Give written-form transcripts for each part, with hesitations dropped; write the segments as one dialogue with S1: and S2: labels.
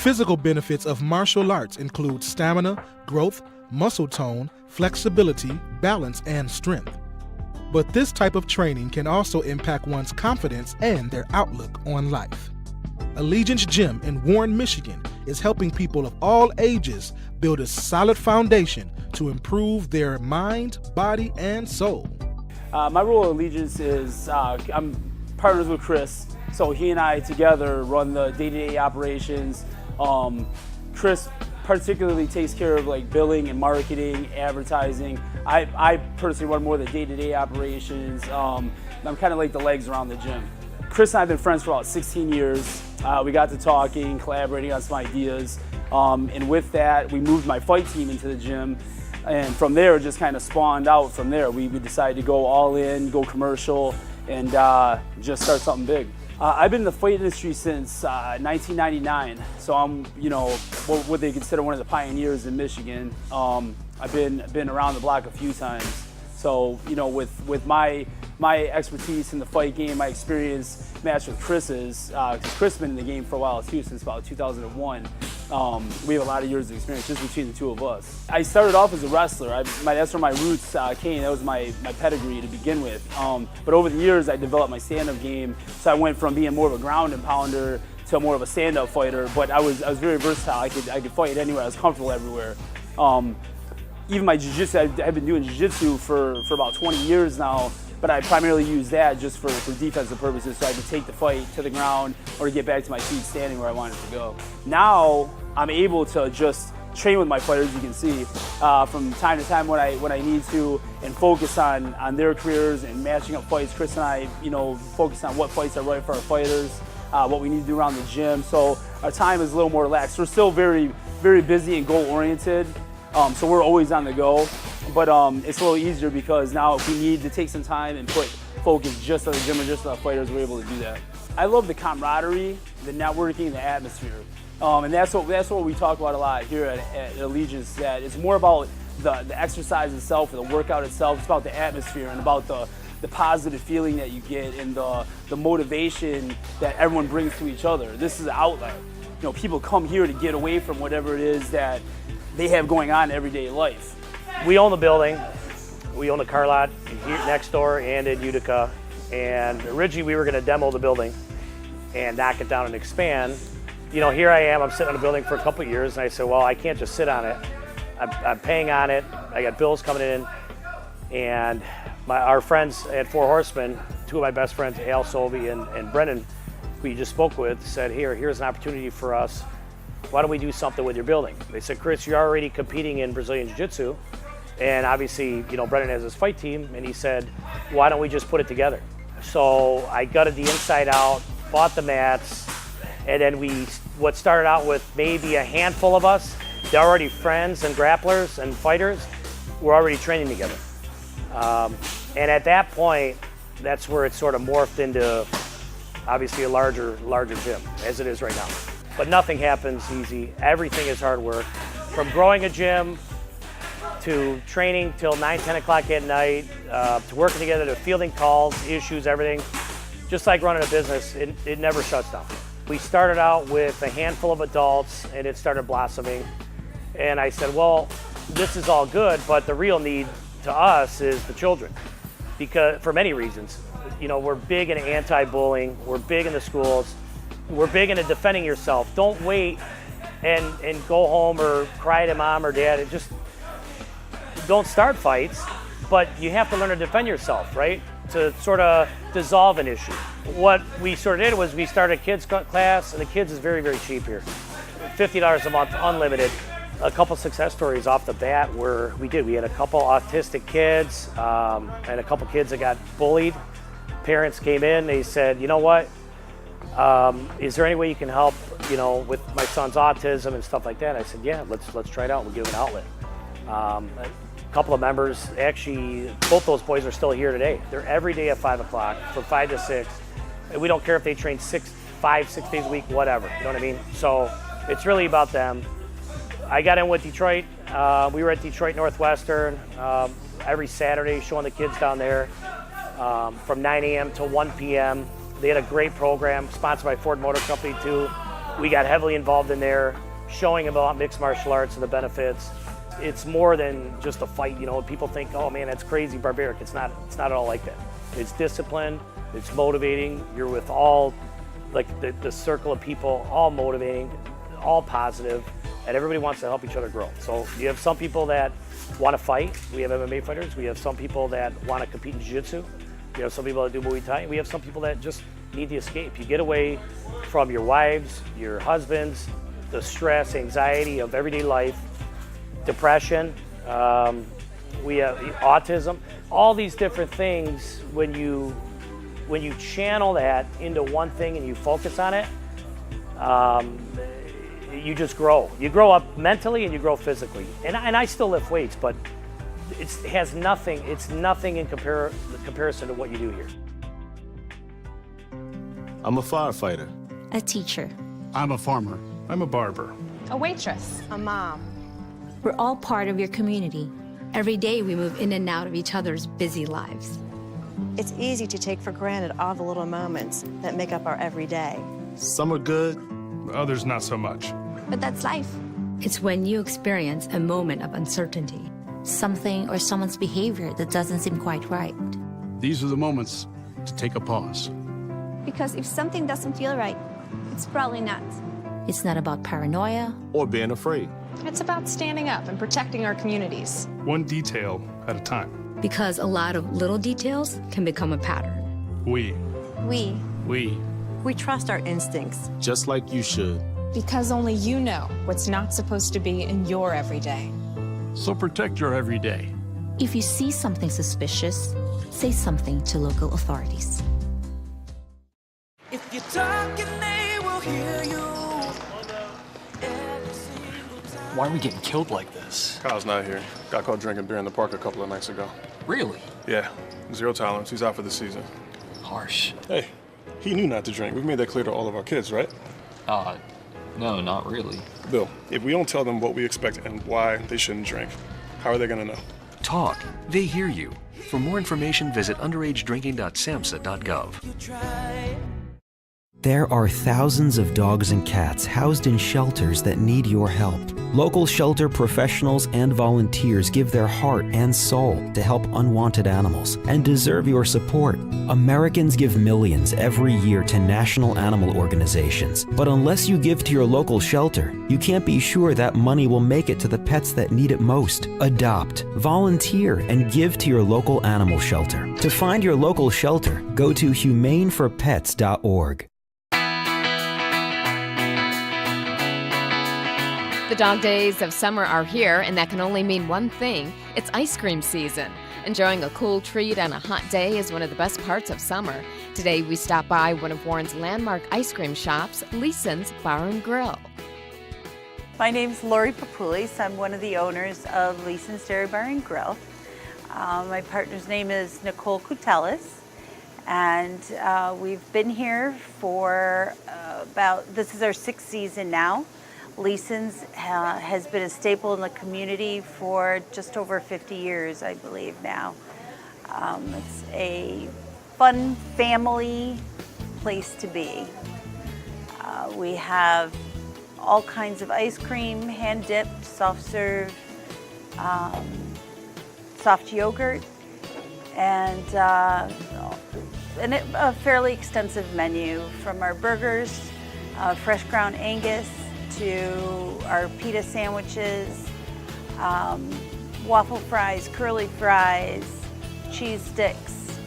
S1: physical benefits of martial arts include stamina, growth, muscle tone, flexibility, balance, and strength. But this type of training can also impact one's confidence and their outlook on life. Allegiance Gym in Warren, Michigan is helping people of all ages build a solid foundation to improve their mind, body, and soul.
S2: My role at Allegiance is I'm partners with Chris, so he and I together run the day-to-day operations. Chris particularly takes care of like billing and marketing, advertising. I personally run more of the day-to-day operations. I'm kind of like the legs around the gym. Chris and I have been friends for about 16 years. We got to talking, collaborating on some ideas, and with that, we moved my fight team into the gym. And from there, it just kind of spawned out from there. We decided to go all in, go commercial, and just start something big. I've been in the fight industry since 1999, so I'm, what they consider one of the pioneers in Michigan. I've been around the block a few times. So, with my expertise in the fight game, my experience matched with Chris's, because Chris has been in the game for a while too, since about 2001. We have a lot of years of experience just between the two of us. I started off as a wrestler. That's where my roots came. That was my pedigree to begin with. But over the years, I developed my stand-up game. So I went from being more of a ground and pounder to more of a stand-up fighter. But I was very versatile. I could fight anywhere. I was comfortable everywhere. Even my jiu-jitsu, I've been doing jiu-jitsu for about 20 years now. But I primarily use that just for defensive purposes, so I can take the fight to the ground or get back to my feet standing where I want it to go. Now I'm able to just train with my fighters, you can see, from time to time when I need to, and focus on their careers and matching up fights. Chris and I, focus on what fights are right for our fighters, what we need to do around the gym. So our time is a little more relaxed. We're still very, very busy and goal-oriented, so we're always on the go. But it's a little easier because now if we need to take some time and put focus just on the gym or just on the fighters, we're able to do that. I love the camaraderie, the networking, the atmosphere. And that's what we talk about a lot here at Allegiance, that it's more about the exercise itself, or the workout itself. It's about the atmosphere and about the positive feeling that you get and the motivation that everyone brings to each other. This is an outlet. People come here to get away from whatever it is that they have going on in everyday life.
S3: We own the building. We own the car lot here next door and in Utica. And originally we were going to demo the building and knock it down and expand. Here I am, I'm sitting on the building for a couple of years, and I said, well, I can't just sit on it. I'm paying on it. I got bills coming in. And our friends at Four Horsemen, two of my best friends, Al Sovey and Brendan, who you just spoke with, said, here's an opportunity for us. Why don't we do something with your building? They said, Chris, you're already competing in Brazilian Jiu-Jitsu. And obviously, Brendan has his fight team, and he said, why don't we just put it together? So I gutted the inside out, bought the mats, and then what started out with maybe a handful of us, they're already friends and grapplers and fighters, we're already training together. And at that point, that's where it sort of morphed into obviously a larger gym, as it is right now. But nothing happens easy. Everything is hard work. From growing a gym, to training till 9, 10 o'clock at night, to working together, to fielding calls, issues, everything. Just like running a business, it never shuts down. We started out with a handful of adults, and it started blossoming. And I said, well, this is all good, but the real need to us is the children, because for many reasons. We're big in anti-bullying, we're big in the schools, we're big into defending yourself. Don't wait and go home or cry to mom or dad. Don't start fights, but you have to learn to defend yourself, right? To sort of dissolve an issue. What we sort of did was we started a kids class, and the kids is very, very cheap here. $50 a month, unlimited. A couple success stories off the bat where we had a couple autistic kids and a couple kids that got bullied. Parents came in, they said, you know what? Is there any way you can help, with my son's autism and stuff like that? I said, yeah, let's try it out. We'll give them an outlet. A couple of members, actually, both those boys are still here today. They're every day at 5 o'clock from 5 to 6. And we don't care if they train 5, 6 days a week, whatever. You know what I mean? So it's really about them. I got in with Detroit. We were at Detroit Northwestern every Saturday, showing the kids down there from 9 a.m. to 1 p.m. They had a great program, sponsored by Ford Motor Company too. we got heavily involved in there, showing about mixed martial arts and the benefits. It's more than just a fight, you know. People think, oh man, that's crazy, barbaric. It's not at all like that. It's disciplined, it's motivating. You're with all, like the circle of people, all motivating, all positive, and everybody wants to help each other grow. So you have some people that want to fight. We have MMA fighters. We have some people that want to compete in jiu-jitsu. We have some people that do Muay Thai. We have some people that just need the escape. You get away from your wives, your husbands, the stress, anxiety of everyday life, depression, we have autism, all these different things. When you channel that into one thing and you focus on it, you just grow. You grow up mentally and you grow physically. And I still lift weights, but it's nothing in comparison to what you do here.
S4: I'm a firefighter.
S5: A teacher.
S6: I'm a farmer.
S7: I'm a barber.
S8: A waitress.
S9: A mom.
S5: We're all part of your community. Every day we move in and out of each other's busy lives.
S9: It's easy to take for granted all the little moments that make up our everyday.
S4: Some are good.
S7: Others not so much.
S5: But that's life. It's when you experience a moment of uncertainty, something or someone's behavior that doesn't seem quite right.
S6: These are the moments to take a pause.
S10: Because if something doesn't feel right, it's probably not.
S5: It's not about paranoia
S4: Or being afraid.
S8: It's about standing up and protecting our communities.
S7: One detail at a time.
S5: because a lot of little details can become a pattern.
S7: We
S9: trust our instincts.
S4: Just like you should.
S8: Because only you know what's not supposed to be in your everyday.
S6: So protect your everyday.
S5: If you see something suspicious, say something to local authorities.
S11: If you're talking, they will hear you.
S12: Why are we getting killed like this?
S13: Kyle's not here. Got caught drinking beer in the park a couple of nights ago.
S12: Really?
S13: Yeah, 0 tolerance. He's out for the season.
S12: Harsh.
S13: Hey, he knew not to drink. We've made that clear to all of our kids, right?
S12: No, not really.
S13: Bill, if we don't tell them what we expect and why they shouldn't drink, how are they gonna know?
S14: Talk. They hear you. For more information, visit underagedrinking.samhsa.gov.
S15: There are thousands of dogs and cats housed in shelters that need your help. Local shelter professionals and volunteers give their heart and soul to help unwanted animals and deserve your support. Americans give millions every year to national animal organizations, but unless you give to your local shelter, you can't be sure that money will make it to the pets that need it most. Adopt, volunteer, and give to your local animal shelter. To find your local shelter, go to humaneforpets.org.
S16: The dog days of summer are here, and that can only mean one thing. It's ice cream season. Enjoying a cool treat on a hot day is one of the best parts of summer. Today, we stop by one of Warren's landmark ice cream shops, Leeson's Bar and Grill.
S17: My name's Lori Papulis. I'm one of the owners of Leeson's Dairy Bar and Grill. My partner's name is Nicole Kutelis, and we've been here for this is our 6th season now. Leeson's has been a staple in the community for just over 50 years, I believe now. It's a fun family place to be. We have all kinds of ice cream, hand dipped, soft serve, soft yogurt, and a fairly extensive menu, from our burgers, fresh ground Angus, to our pita sandwiches, waffle fries, curly fries, cheese sticks.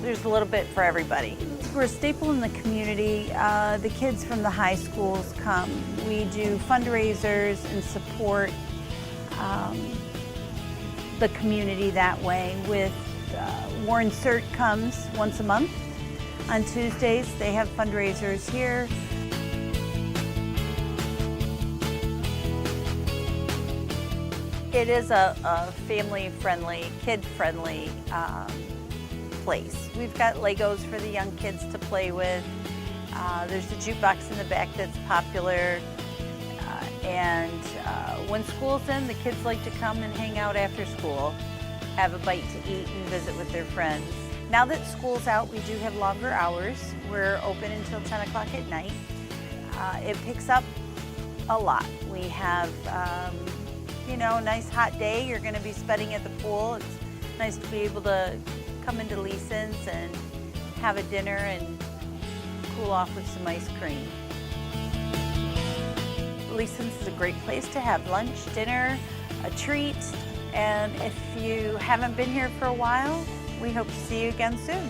S17: There's a little bit for everybody. We're a staple in the community. The kids from the high schools come. We do fundraisers and support the community that way. With Warren CERT comes once a month on Tuesdays. They have fundraisers here. It is a family-friendly, kid-friendly place. We've got Legos for the young kids to play with. There's a jukebox in the back that's popular. And when school's in, the kids like to come and hang out after school, have a bite to eat and visit with their friends. Now that school's out, we do have longer hours. We're open until 10 o'clock at night. It picks up a lot. We have, you know, a nice hot day. You're going to be spending at the pool. It's nice to be able to come into Leeson's and have a dinner and cool off with some ice cream. Leeson's is a great place to have lunch, dinner, a treat, and if you haven't been here for a while, we hope to see you again soon.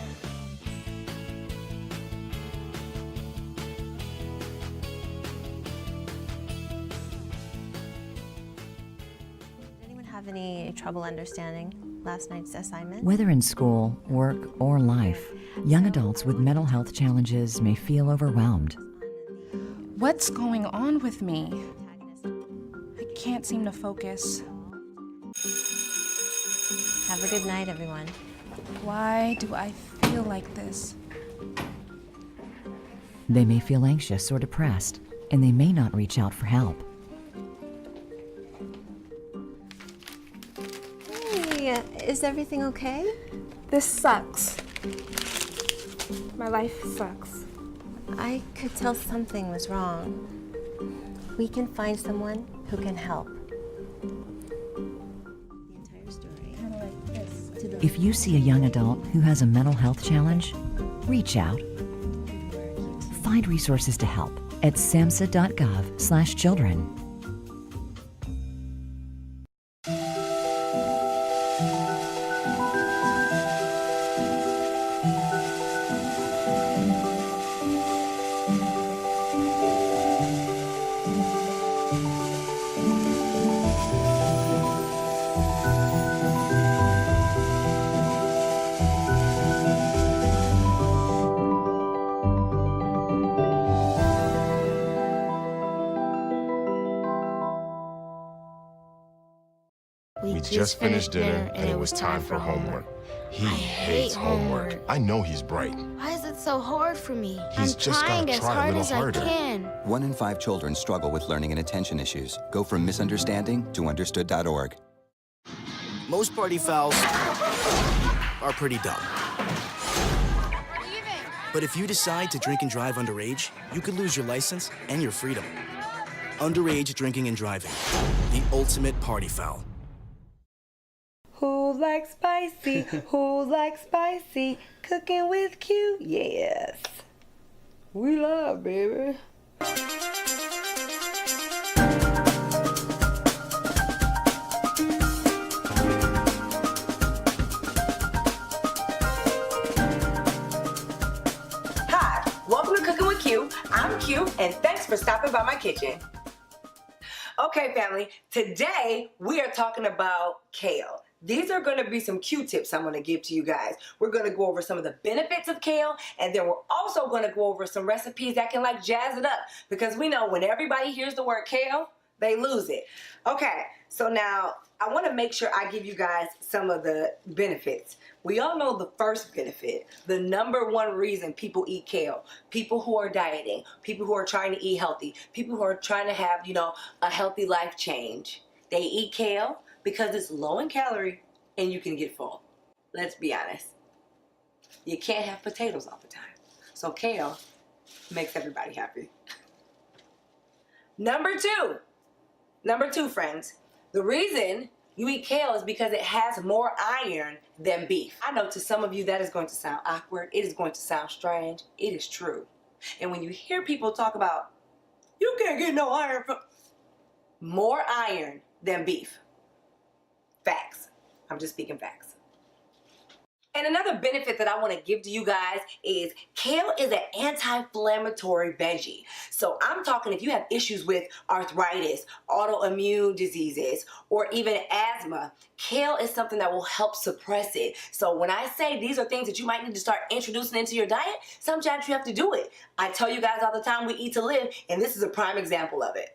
S9: Did anyone have any trouble understanding last night's assignment?
S18: Whether in school, work, or life, young adults with mental health challenges may feel overwhelmed.
S8: What's going on with me? I can't seem to focus.
S9: Have a good night, everyone.
S8: Why do I feel like this?
S18: They may feel anxious or depressed, and they may not reach out for help.
S9: Hey, is everything okay?
S8: This sucks. My life sucks.
S9: I could tell something was wrong. We can find someone who can help. The entire story.
S8: Kind of like this.
S18: If you see a young adult who has a mental health challenge, reach out. Find resources to help at samhsa.gov/children.
S19: We just finished dinner and it was time for homework. He hates homework. I know he's bright.
S10: Why is it so hard for me?
S19: He's
S10: I'm
S19: just
S10: trying
S19: gotta
S10: as
S19: try a
S10: hard
S19: little
S10: as
S19: harder.
S10: I can.
S20: 1 in 5 children struggle with learning and attention issues. Go from misunderstanding to understood.org.
S21: Most party fouls are pretty dumb. But if you decide to drink and drive underage, you could lose your license and your freedom. Underage drinking and driving, the ultimate party foul.
S22: Who likes spicy? Who likes spicy? Cooking with Q? Yes. We love, baby. Hi, welcome to Cooking with Q. I'm Q, and thanks for stopping by my kitchen. Okay, family, today we are talking about kale. These are going to be some Q-tips I'm going to give to you guys. We're going to go over some of the benefits of kale, and then we're also going to go over some recipes that can like jazz it up, because we know when everybody hears the word kale, they lose it. Okay, so now I want to make sure I give you guys some of the benefits. We all know the first benefit, the number one reason people eat kale. People who are dieting, people who are trying to eat healthy, people who are trying to have, you know, a healthy life change. They eat kale because it's low in calorie and you can get full. Let's be honest. You can't have potatoes all the time. So kale makes everybody happy. Number two, friends, the reason you eat kale is because it has more iron than beef. I know to some of you that is going to sound awkward. It is going to sound strange. It is true. And when you hear people talk about, you can't get no iron from... More iron than beef. Facts. I'm just speaking facts. And another benefit that I want to give to you guys is kale is an anti-inflammatory veggie. So I'm talking if you have issues with arthritis, autoimmune diseases, or even asthma, kale is something that will help suppress it. So when I say these are things that you might need to start introducing into your diet, sometimes you have to do it. I tell you guys all the time we eat to live, and this is a prime example of it.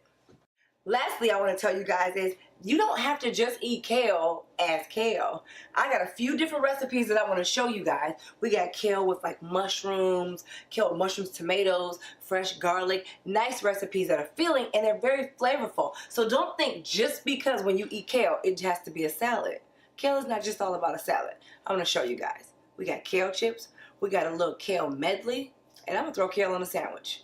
S22: Lastly, I want to tell you guys is you don't have to just eat kale as kale. I got a few different recipes that I want to show you guys. We got kale with like mushrooms, kale with mushrooms, tomatoes, fresh garlic. Nice recipes that are filling and they're very flavorful. So don't think just because when you eat kale, it has to be a salad. Kale is not just all about a salad. I'm going to show you guys. We got kale chips. We got a little kale medley. And I'm going to throw kale on a sandwich.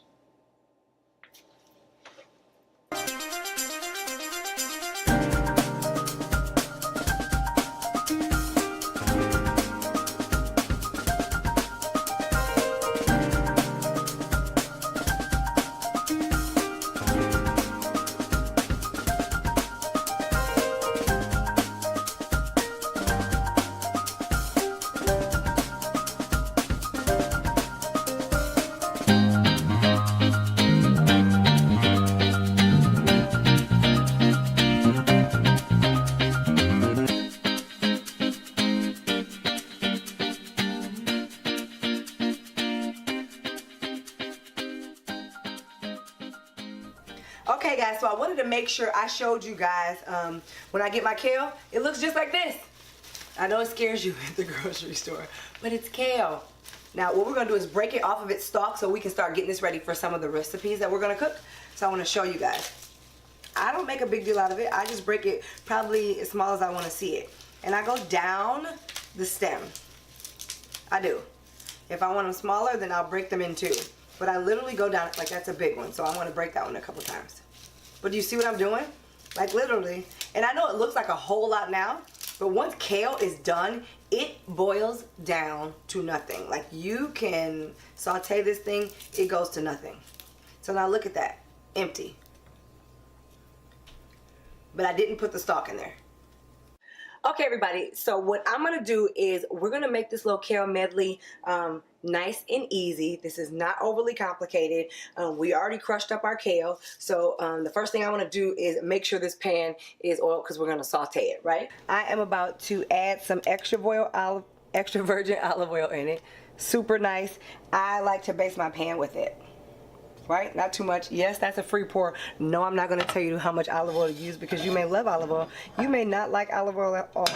S22: guys, so I wanted to make sure I showed you guys when I get my kale, it looks just like this. I know it scares you at the grocery store, but it's kale. Now what we're gonna do is break it off of its stalk so we can start getting this ready for some of the recipes that we're gonna cook. So I wanna show you guys. I don't make a big deal out of it. I just break it probably as small as I wanna see it. And I go down the stem. I do. If I want them smaller, then I'll break them in two. But I literally go down, like that's a big one, so I want to break that one a couple times. But do you see what I'm doing? Like literally. And I know it looks like a whole lot now, but once kale is done, it boils down to nothing. Like you can saute this thing, it goes to nothing. So now look at that, empty. But I didn't put the stalk in there. Okay, everybody, so what I'm gonna do is we're gonna make this little kale medley nice and easy. This is not overly complicated. We already crushed up our kale, so the first thing I wanna do is make sure this pan is oiled because we're gonna saute it, right? I am about to add some extra virgin olive oil in it. Super nice. I like to baste my pan with it. Right? Not too much. Yes, that's a free pour. No, I'm not going to tell you how much olive oil to use because you may love olive oil. You may not like olive oil at all.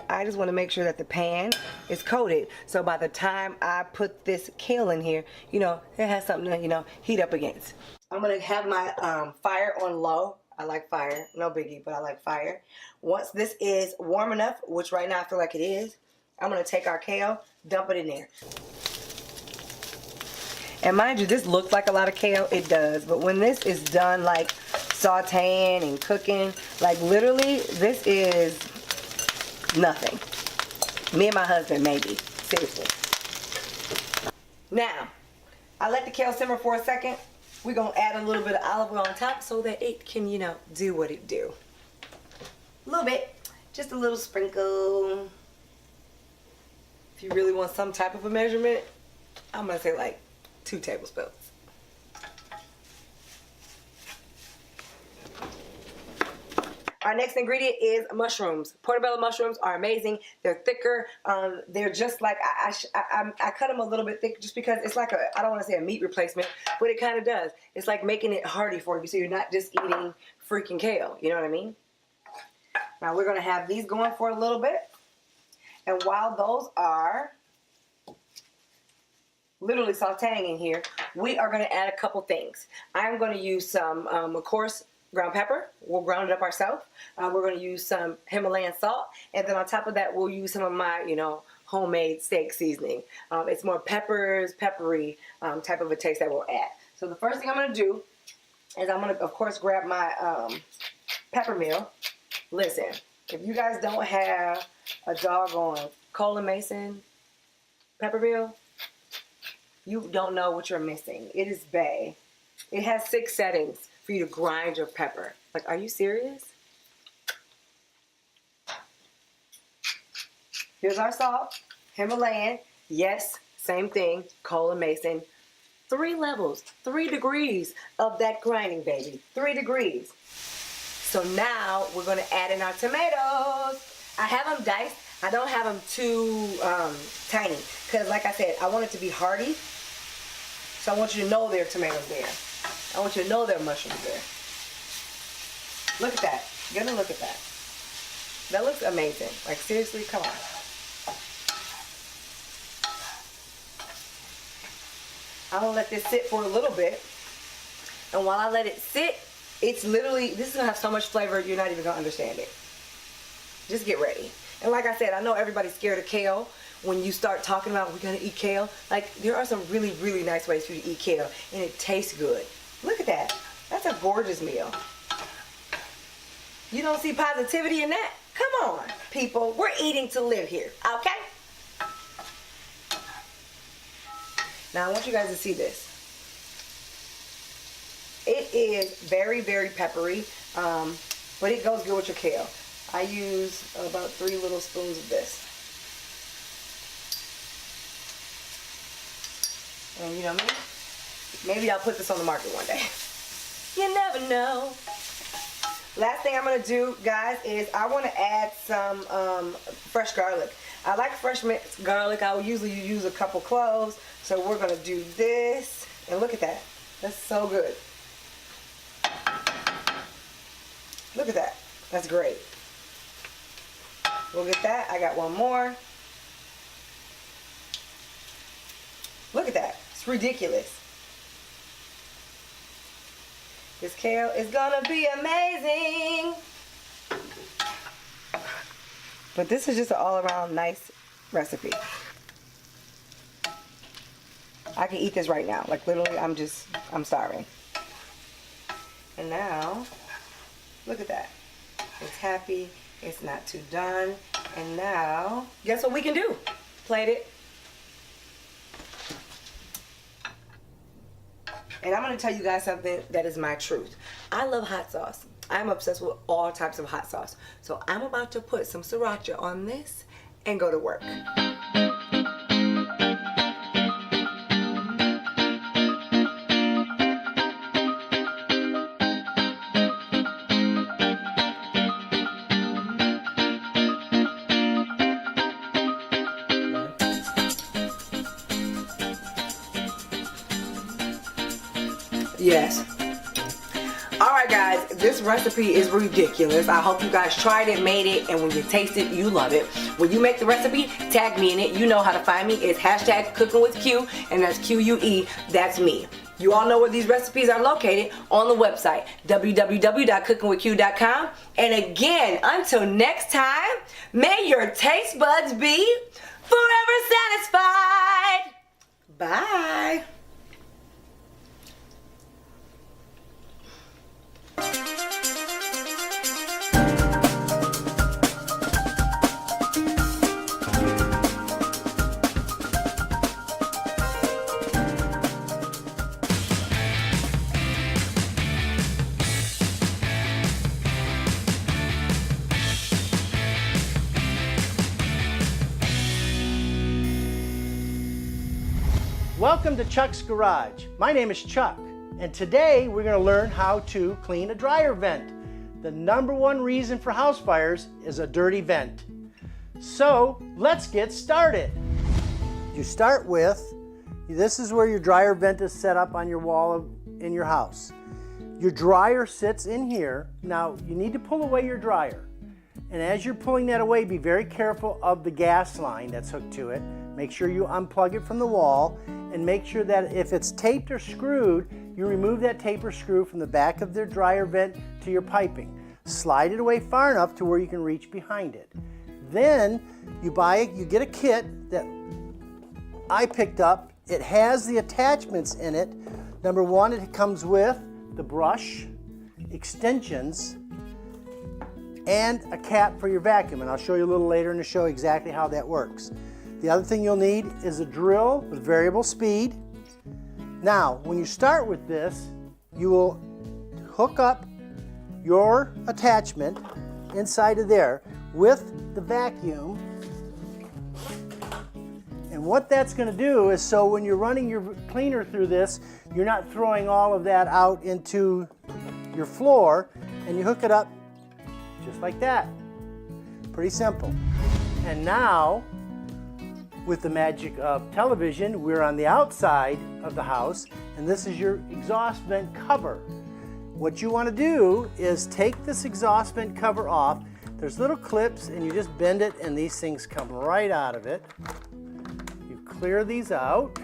S22: I just want to make sure that the pan is coated. So by the time I put this kale in here, you know, it has something to, you know, heat up against. I'm going to have my fire on low. I like fire. No biggie, but I like fire. Once this is warm enough, which right now I feel like it is, I'm going to take our kale, dump it in there. And mind you, this looks like a lot of kale, it does, but when this is done like sauteing and cooking, like literally this is nothing. Me and my husband maybe, seriously. Now, I let the kale simmer for a second. We're gonna add a little bit of olive oil on top so that it can, you know, do what it do. A little bit, just a little sprinkle. If you really want some type of a measurement, I'm gonna say like 2 tablespoons. Our next ingredient is mushrooms. Portobello mushrooms are amazing. They're thicker. They're just like, I cut them a little bit thick just because it's like a, I don't want to say a meat replacement, but it kind of does. It's like making it hearty for you so you're not just eating freaking kale. You know what I mean? Now we're going to have these going for a little bit. And while those are literally sauteing in here, we are going to add a couple things. I'm going to use some, of course, ground pepper. We'll ground it up ourselves. We're going to use some Himalayan salt, and then on top of that, we'll use some of my, you know, homemade steak seasoning. It's more peppery type of a taste that we'll add. So the first thing I'm going to do is I'm going to, of course, grab my pepper mill. Listen, if you guys don't have a doggone Cole & Mason pepper mill, you don't know what you're missing. It is bae. It has 6 settings for you to grind your pepper. Like, are you serious? Here's our salt. Himalayan. Yes, same thing. Cole & Mason. 3 levels. 3 degrees of that grinding, baby. 3 degrees. So now we're going to add in our tomatoes. I have them diced. I don't have them too tiny because, like I said, I want it to be hearty. So I want you to know there are tomatoes there. I want you to know there are mushrooms there. Look at that. Get a look at that. That looks amazing. Like, seriously, come on. I'm going to let this sit for a little bit. And while I let it sit, it's literally, this is going to have so much flavor, you're not even going to understand it. Just get ready. And like I said, I know everybody's scared of kale. When you start talking about we're going to eat kale, like there are some really, really nice ways for you to eat kale. And it tastes good. Look at that. That's a gorgeous meal. You don't see positivity in that? Come on, people. We're eating to live here, okay? Now I want you guys to see this. It is very, very peppery, but it goes good with your kale. I use about 3 little spoons of this. And you know me? Maybe I'll put this on the market one day. You never know. Last thing I'm going to do, guys, is I want to add some fresh garlic. I like fresh mixed garlic. I will usually use a couple cloves. So we're going to do this. And look at that. That's so good. Look at that. That's great. We'll get that. I got one more. Look at that. It's ridiculous. This kale is gonna be amazing. But this is just an all-around nice recipe. I can eat this right now. Like literally, I'm starving. And now, look at that. It's happy. It's not too done. And now, guess what we can do? Plate it. And I'm going to tell you guys something that is my truth. I love hot sauce. I'm obsessed with all types of hot sauce. So I'm about to put some sriracha on this and go to work. Yes. Alright guys, this recipe is ridiculous. I hope you guys tried it, made it, and when you taste it, you love it. When you make the recipe, tag me in it. You know how to find me. It's hashtag cooking with Q, and that's QUE. That's me. You all know where these recipes are located on the website, www.cookingwithq.com. And again, until next time, may your taste buds be forever satisfied. Bye.
S1: Welcome to Chuck's Garage. My name is Chuck, and today we're going to learn how to clean a dryer vent. The #1 reason for house fires is a dirty vent. So let's get started. You start with, this is where your dryer vent is set up on your wall in your house. Your dryer sits in here. Now you need to pull away your dryer. And as you're pulling that away, be very careful of the gas line that's hooked to it. Make sure you unplug it from the wall, and make sure that if it's taped or screwed, you remove that tape or screw from the back of the dryer vent to your piping. Slide it away far enough to where you can reach behind it. Then you get a kit that I picked up. It has the attachments in it. #1, it comes with the brush, extensions, and a cap for your vacuum, and I'll show you a little later to show exactly how that works. The other thing you'll need is a drill with variable speed. Now, when you start with this, you will hook up your attachment inside of there with the vacuum. And what that's going to do is, so when you're running your cleaner through this, you're not throwing all of that out into your floor, and you hook it up just like that. Pretty simple. And now, with the magic of television, we're on the outside of the house, and this is your exhaust vent cover. What you want to do is take this exhaust vent cover off. There's little clips, and you just bend it, and these things come right out of it. You clear these out.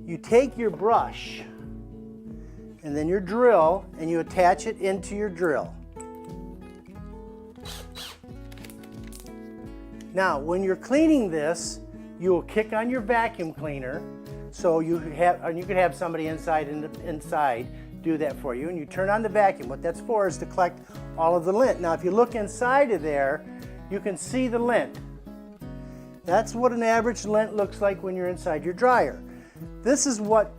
S1: You take your brush, and then your drill, and you attach it into your drill. Now, when you're cleaning this, you will kick on your vacuum cleaner. So you could have somebody inside do that for you, and you turn on the vacuum. What that's for is to collect all of the lint. Now, if you look inside of there, you can see the lint. That's what an average lint looks like when you're inside your dryer. This is what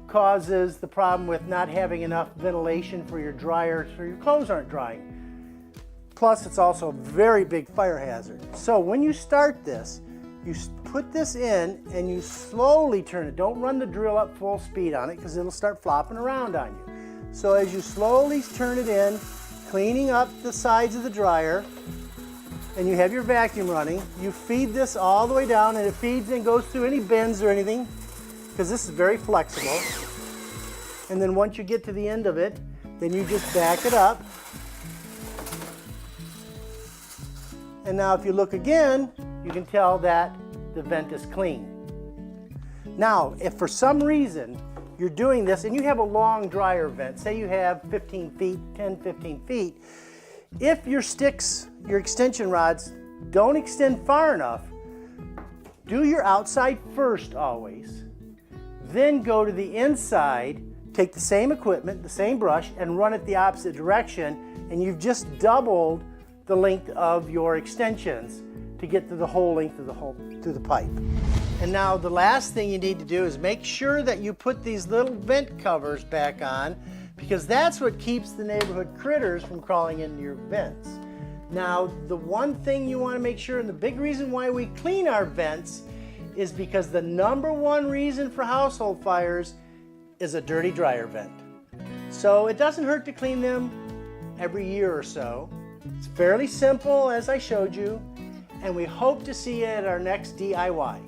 S1: causes the problem with not having enough ventilation for your dryer so your clothes aren't drying. Plus, it's also a very big fire hazard. So when you start this, you put this in and you slowly turn it. Don't run the drill up full speed on it because it'll start flopping around on you. So as you slowly turn it in, cleaning up the sides of the dryer, and you have your vacuum running, you feed this all the way down, and it feeds and goes through any bends or anything because this is very flexible. And then once you get to the end of it, then you just back it up. And now if you look again, you can tell that the vent is clean. Now, if for some reason you're doing this and you have a long dryer vent, say you have 15 feet, 10, 15 feet, if your sticks, your extension rods don't extend far enough, do your outside first always, then go to the inside, take the same equipment, the same brush, and run it the opposite direction, and you've just doubled the length of your extensions to get to the whole length of the pipe. And now the last thing you need to do is make sure that you put these little vent covers back on, because that's what keeps the neighborhood critters from crawling into your vents. Now, the one thing you want to make sure, and the big reason why we clean our vents, is because the #1 reason for household fires is a dirty dryer vent. So it doesn't hurt to clean them every year or so. It's fairly simple, as I showed you, and we hope to see you at our next DIY.